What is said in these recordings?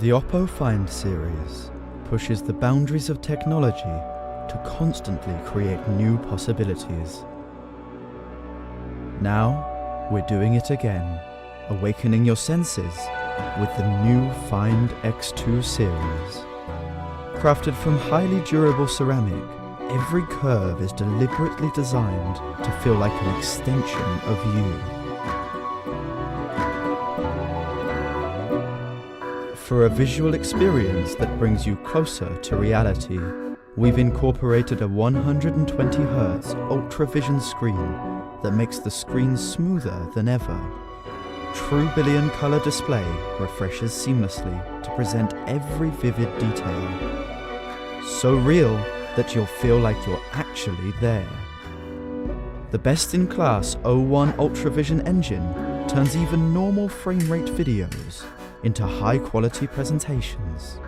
The Oppo Find series pushes the boundaries of technology to constantly create new possibilities. Now, we're doing it again, awakening your senses with the new Find X2 series. Crafted from highly durable ceramic, every curve is deliberately designed to feel like an extension of you. For a visual experience that brings you closer to reality, we've incorporated a 120Hz ultra-vision screen that makes the screen smoother than ever. True billion color display refreshes seamlessly to present every vivid detail. So real that you'll feel like you're actually there. The best-in-class O1 UltraVision engine turns even normal frame rate videos into high-quality presentations.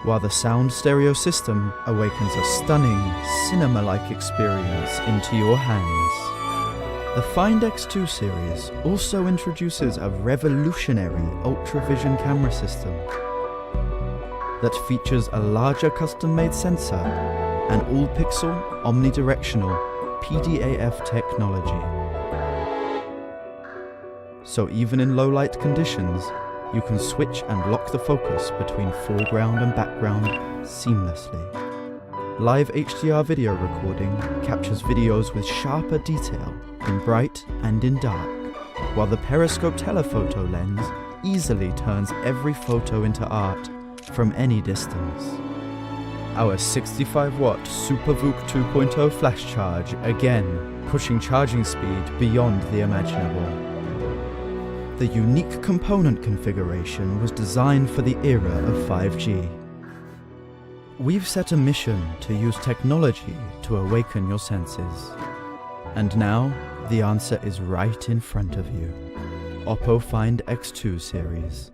While the sound stereo system awakens a stunning, cinema-like experience into your hands. The Find X2 series also introduces a revolutionary UltraVision camera system that features a larger custom-made sensor and all-pixel, omnidirectional PDAF technology. So even in low-light conditions, you can switch and lock the focus between foreground and background seamlessly. Live HDR video recording captures videos with sharper detail in bright and in dark, while the periscope telephoto lens easily turns every photo into art from any distance. Our 65-watt SuperVOOC 2.0 flash charge, again pushing charging speed beyond the imaginable. The unique component configuration was designed for the era of 5G. We've set a mission to use technology to awaken your senses. And now, the answer is right in front of you. Oppo Find X2 series.